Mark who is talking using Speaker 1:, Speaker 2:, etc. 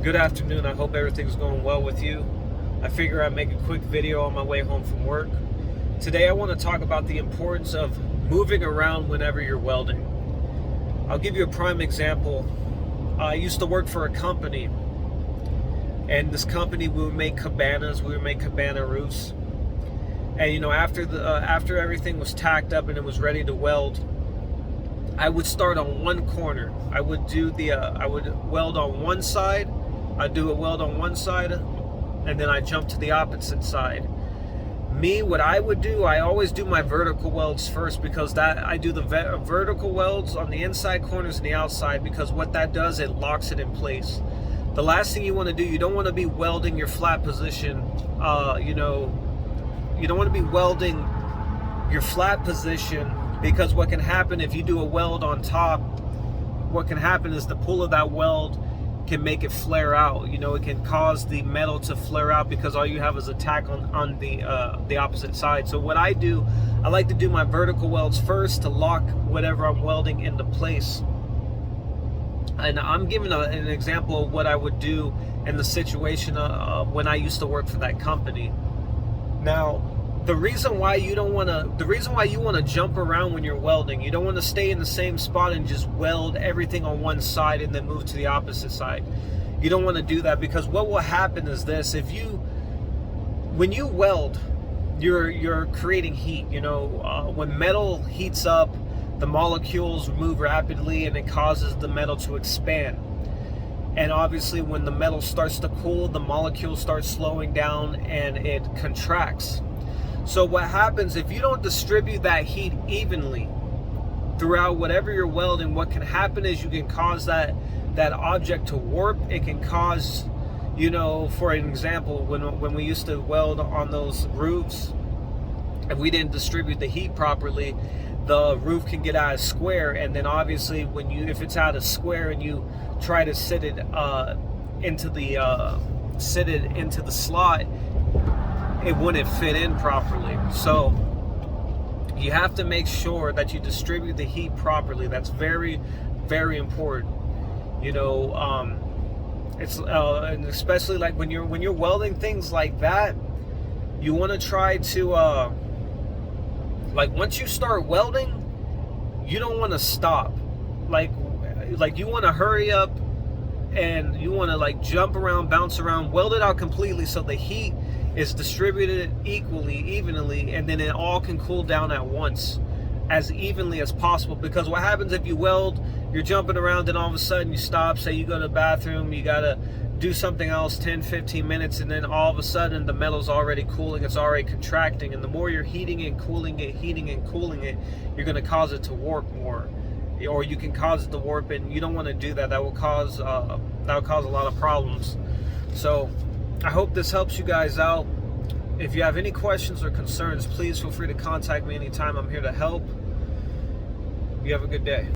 Speaker 1: Good afternoon. I hope everything's going well with you. I figure I'd make a quick video on my way home from work. Today I want to talk about the importance of moving around whenever you're welding. I'll give you a prime example. I used to work for a company, and this company, we would make cabanas, we would make cabana roofs. And after everything was tacked up and it was ready to weld, I would start on one corner. I would weld on one side. I'd do a weld on one side, and then I jump to the opposite side. What I would do, I always do my vertical welds first, because I do the vertical welds on the inside corners and the outside, because what that does, it locks it in place. The last thing you want to do, you don't want to be welding your flat position. You don't want to be welding your flat position, because what can happen if you do a weld on top, what can happen is the pull of that weld can make it flare out. It can cause the metal to flare out because all you have is a tack on the opposite side. So what I do, I like to do my vertical welds first to lock whatever I'm welding into place. And I'm giving an example of what I would do in the situation when I used to work for that company. Now, the reason why you want to jump around when you're welding, you don't want to stay in the same spot and just weld everything on one side and then move to the opposite side. You don't want to do that, because what will happen is this: when you weld, you're creating heat. When metal heats up, the molecules move rapidly and it causes the metal to expand. And obviously, when the metal starts to cool, the molecules start slowing down and it contracts. So what happens if you don't distribute that heat evenly throughout whatever you're welding, what can happen is you can cause that object to warp. It can cause, for an example, when we used to weld on those roofs, if we didn't distribute the heat properly, the roof can get out of square. And then obviously if it's out of square and you try to sit it into the slot, it wouldn't fit in properly. So you have to make sure that you distribute the heat properly. That's very, very important. It's and especially like when you're welding things like that, you want to try to once you start welding, you don't want to stop. Like you want to hurry up, and you want to jump around, bounce around, weld it out completely so the heat is distributed evenly, and then it all can cool down at once as evenly as possible. Because what happens if you weld, you're jumping around, and all of a sudden you stop, say you go to the bathroom, you gotta do something else 10-15 minutes, and then all of a sudden the metal's already cooling, it's already contracting, and the more you're heating and cooling it, you're going to cause it to warp more, or you can cause it to warp, and you don't want to do that. That will cause a lot of problems. So I hope this helps you guys out. If you have any questions or concerns, please feel free to contact me anytime. I'm here to help. You have a good day.